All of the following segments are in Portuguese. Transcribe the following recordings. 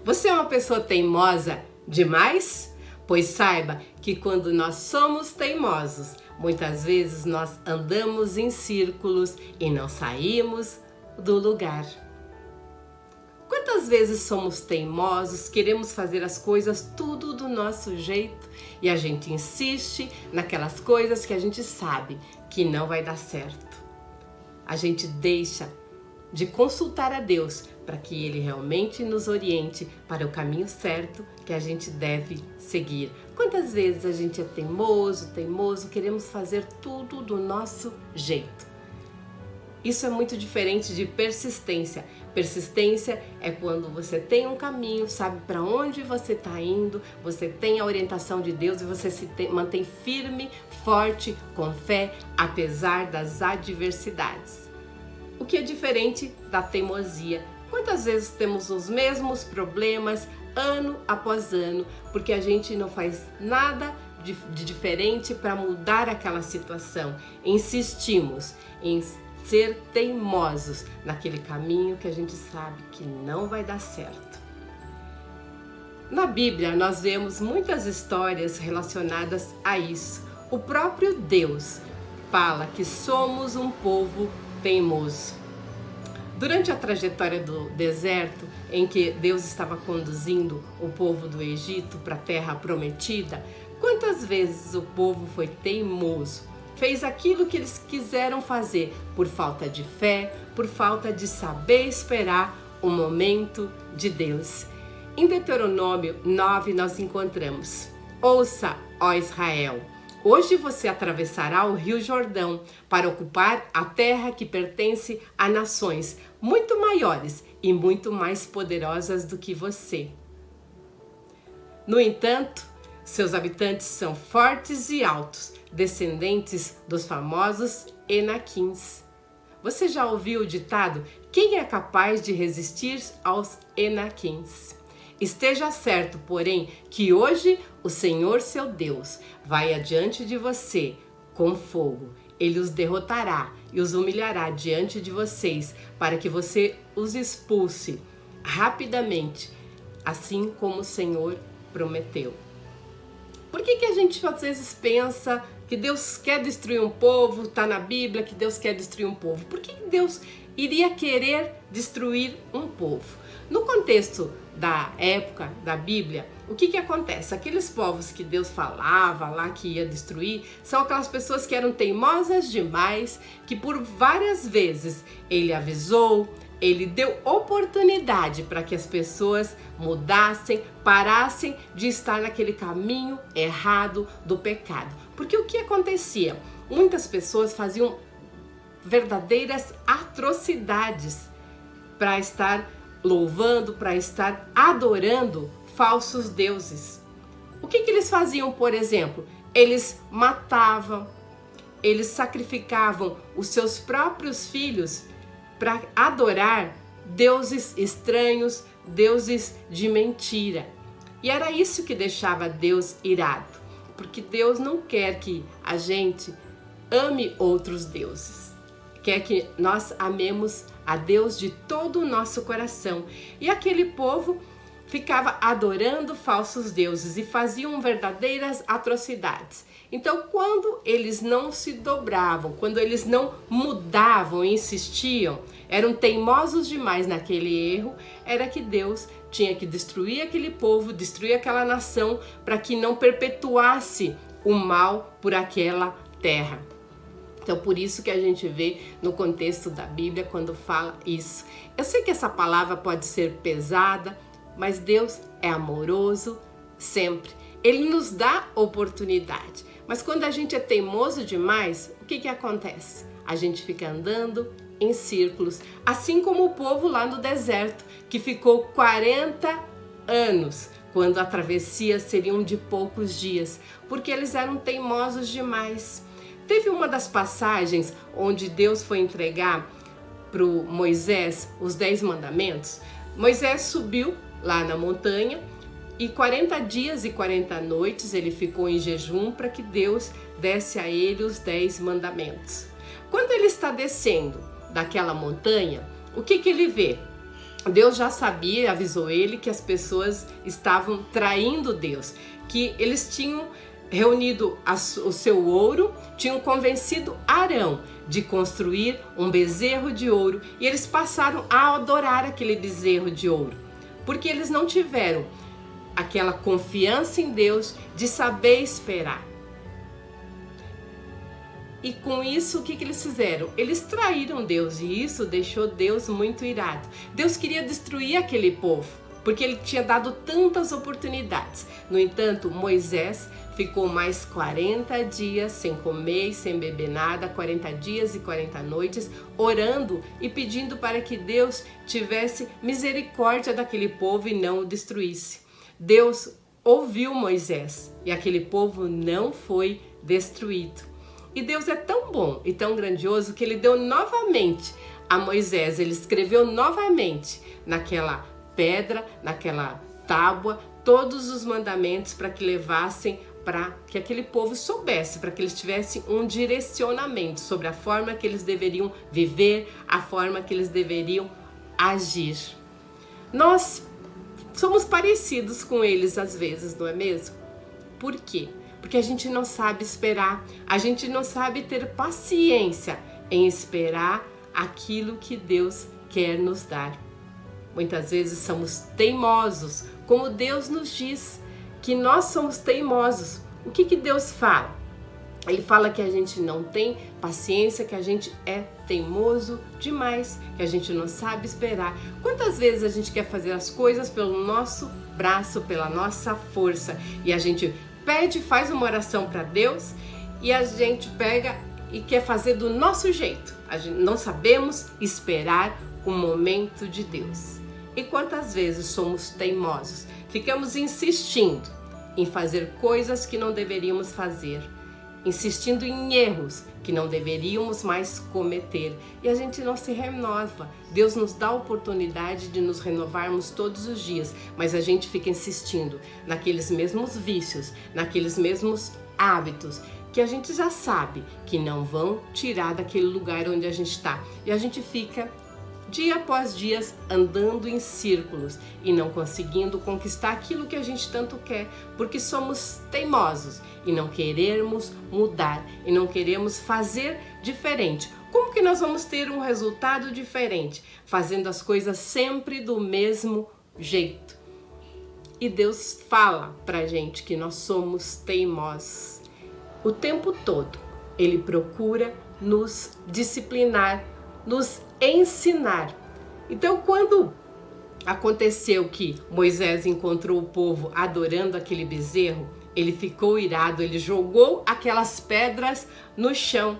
Você é uma pessoa teimosa demais? Pois saiba que quando nós somos teimosos, muitas vezes nós andamos em círculos e não saímos do lugar. Quantas vezes somos teimosos, queremos fazer as coisas tudo do nosso jeito e a gente insiste naquelas coisas que a gente sabe que não vai dar certo. A gente deixa de consultar a Deus para que Ele realmente nos oriente para o caminho certo que a gente deve seguir. Quantas vezes a gente é teimoso, queremos fazer tudo do nosso jeito. Isso é muito diferente de persistência. Persistência é quando você tem um caminho, sabe para onde você está indo, você tem a orientação de Deus e você mantém firme, forte, com fé, apesar das adversidades. O que é diferente da teimosia. Quantas vezes temos os mesmos problemas ano após ano, porque a gente não faz nada de diferente para mudar aquela situação. Insistimos em ser teimosos naquele caminho que a gente sabe que não vai dar certo. Na Bíblia nós vemos muitas histórias relacionadas a isso. O próprio Deus fala que somos um povo teimoso. Durante a trajetória do deserto, em que Deus estava conduzindo o povo do Egito para a terra prometida, quantas vezes o povo foi teimoso? Fez aquilo que eles quiseram fazer por falta de fé, por falta de saber esperar o momento de Deus. Em Deuteronômio 9 nós encontramos: ouça, ó Israel, hoje você atravessará o rio Jordão para ocupar a terra que pertence a nações muito maiores e muito mais poderosas do que você. No entanto, seus habitantes são fortes e altos, descendentes dos famosos Enaquins. Você já ouviu o ditado: quem é capaz de resistir aos Enaquins? Esteja certo, porém, que hoje o Senhor seu Deus vai adiante de você com fogo. Ele os derrotará e os humilhará diante de vocês, para que você os expulse rapidamente, assim como o Senhor prometeu. Por que a gente às vezes pensa que Deus quer destruir um povo? Está na Bíblia que Deus quer destruir um povo. Por que Deus iria querer destruir um povo? No contexto da época da Bíblia, o que acontece? Aqueles povos que Deus falava lá que ia destruir são aquelas pessoas que eram teimosas demais, que por várias vezes Ele avisou, Ele deu oportunidade para que as pessoas mudassem, parassem de estar naquele caminho errado do pecado. Porque o que acontecia? Muitas pessoas faziam verdadeiras atrocidades para estar louvando, para estar adorando falsos deuses. O que eles faziam, por exemplo? Eles matavam, eles sacrificavam os seus próprios filhos para adorar deuses estranhos, deuses de mentira. E era isso que deixava Deus irado, porque Deus não quer que a gente ame outros deuses. Quer que nós amemos a Deus de todo o nosso coração. E aquele povo ficava adorando falsos deuses e faziam verdadeiras atrocidades. Então, quando eles não se dobravam, quando eles não mudavam, insistiam, eram teimosos demais naquele erro, era que Deus tinha que destruir aquele povo, destruir aquela nação, para que não perpetuasse o mal por aquela terra. Então, por isso que a gente vê no contexto da Bíblia quando fala isso. Eu sei que essa palavra pode ser pesada, mas Deus é amoroso sempre. Ele nos dá oportunidade. Mas quando a gente é teimoso demais, o que acontece? A gente fica andando em círculos, assim como o povo lá no deserto, que ficou 40 anos, quando a travessia seria de poucos dias, porque eles eram teimosos demais. Teve uma das passagens onde Deus foi entregar para Moisés os 10 mandamentos. Moisés subiu lá na montanha e 40 dias e 40 noites ele ficou em jejum para que Deus desse a ele os 10 mandamentos. Quando ele está descendo daquela montanha, o que ele vê? Deus já sabia, avisou ele que as pessoas estavam traindo Deus, que eles tinham reunido o seu ouro, tinham convencido Arão de construir um bezerro de ouro e eles passaram a adorar aquele bezerro de ouro, porque eles não tiveram aquela confiança em Deus de saber esperar. E com isso, o que eles fizeram? Eles traíram Deus e isso deixou Deus muito irado. Deus queria destruir aquele povo, porque ele tinha dado tantas oportunidades. No entanto, Moisés ficou mais 40 dias sem comer e sem beber nada, 40 dias e 40 noites, orando e pedindo para que Deus tivesse misericórdia daquele povo e não o destruísse. Deus ouviu Moisés e aquele povo não foi destruído. E Deus é tão bom e tão grandioso que ele deu novamente a Moisés, ele escreveu novamente naquela pedra, naquela tábua, todos os mandamentos para que levassem, para que aquele povo soubesse, para que eles tivessem um direcionamento sobre a forma que eles deveriam viver, a forma que eles deveriam agir. Nós somos parecidos com eles às vezes, não é mesmo? Por quê? Porque a gente não sabe esperar, a gente não sabe ter paciência em esperar aquilo que Deus quer nos dar. Muitas vezes somos teimosos, como Deus nos diz que nós somos teimosos. O que Deus fala? Ele fala que a gente não tem paciência, que a gente é teimoso demais, que a gente não sabe esperar. Quantas vezes a gente quer fazer as coisas pelo nosso braço, pela nossa força, e a gente pede, faz uma oração para Deus e a gente pega e quer fazer do nosso jeito. A gente não sabemos esperar o momento de Deus. E quantas vezes somos teimosos? Ficamos insistindo em fazer coisas que não deveríamos fazer, insistindo em erros que não deveríamos mais cometer, e a gente não se renova. Deus nos dá a oportunidade de nos renovarmos todos os dias, mas a gente fica insistindo naqueles mesmos vícios, naqueles mesmos hábitos que a gente já sabe que não vão tirar daquele lugar onde a gente está, e a gente fica dia após dia andando em círculos e não conseguindo conquistar aquilo que a gente tanto quer, porque somos teimosos e não queremos mudar e não queremos fazer diferente. Como que nós vamos ter um resultado diferente? Fazendo as coisas sempre do mesmo jeito. E Deus fala pra gente que nós somos teimosos. O tempo todo Ele procura nos disciplinar, nos ensinar. Então, quando aconteceu que Moisés encontrou o povo adorando aquele bezerro, ele ficou irado, ele jogou aquelas pedras no chão,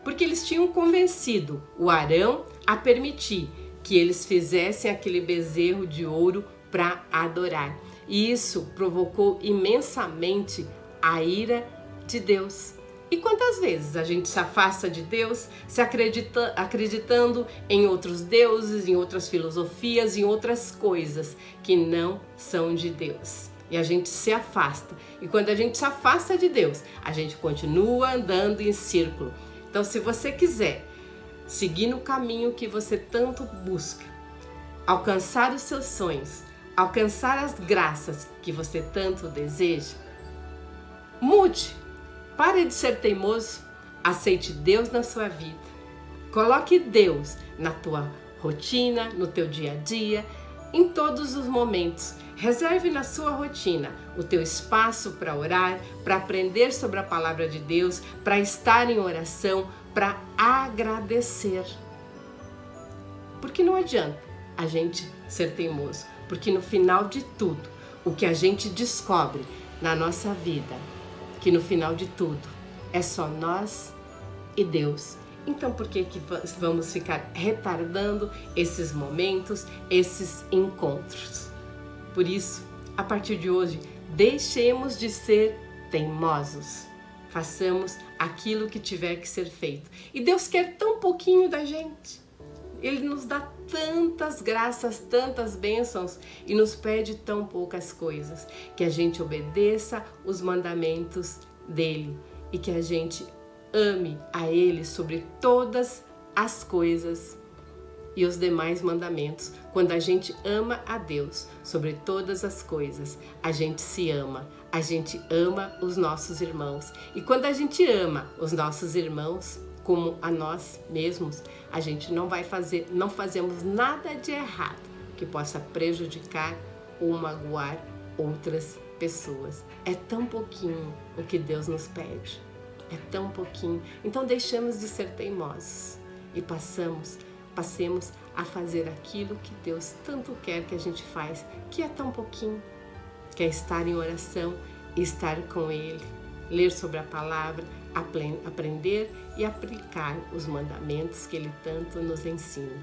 porque eles tinham convencido o Arão a permitir que eles fizessem aquele bezerro de ouro para adorar. E isso provocou imensamente a ira de Deus. E quantas vezes a gente se afasta de Deus, acreditando em outros deuses, em outras filosofias, em outras coisas que não são de Deus. E a gente se afasta. E quando a gente se afasta de Deus, a gente continua andando em círculo. Então, se você quiser seguir no caminho que você tanto busca, alcançar os seus sonhos, alcançar as graças que você tanto deseja, mude. Pare de ser teimoso, aceite Deus na sua vida. Coloque Deus na tua rotina, no teu dia a dia, em todos os momentos. Reserve na sua rotina o teu espaço para orar, para aprender sobre a palavra de Deus, para estar em oração, para agradecer. Porque não adianta a gente ser teimoso, porque no final de tudo, o que a gente descobre na nossa vida, que no final de tudo é só nós e Deus. Então por que vamos ficar retardando esses momentos, esses encontros? Por isso, a partir de hoje, deixemos de ser teimosos. Façamos aquilo que tiver que ser feito. E Deus quer tão pouquinho da gente. Ele nos dá tantas graças, tantas bênçãos e nos pede tão poucas coisas, que a gente obedeça os mandamentos dele e que a gente ame a ele sobre todas as coisas e os demais mandamentos. Quando a gente ama a Deus sobre todas as coisas, a gente se ama. A gente ama os nossos irmãos. E quando a gente ama os nossos irmãos como a nós mesmos, a gente não fazemos nada de errado que possa prejudicar ou magoar outras pessoas. É tão pouquinho o que Deus nos pede. É tão pouquinho. Então deixamos de ser teimosos e passemos a fazer aquilo que Deus tanto quer que a gente faz, que é tão pouquinho, que é estar em oração, estar com Ele, ler sobre a palavra, aprender e aplicar os mandamentos que Ele tanto nos ensina.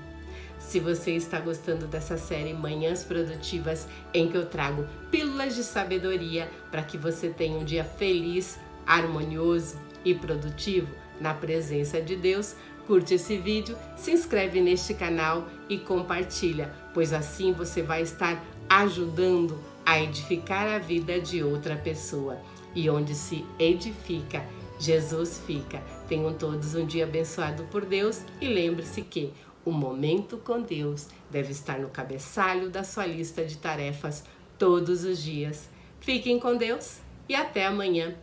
Se você está gostando dessa série Manhãs Produtivas, em que eu trago pílulas de sabedoria para que você tenha um dia feliz, harmonioso e produtivo na presença de Deus, curte esse vídeo, se inscreve neste canal e compartilha, pois assim você vai estar ajudando a edificar a vida de outra pessoa. E onde se edifica, Jesus fica. Tenham todos um dia abençoado por Deus e lembre-se que o momento com Deus deve estar no cabeçalho da sua lista de tarefas todos os dias. Fiquem com Deus e até amanhã.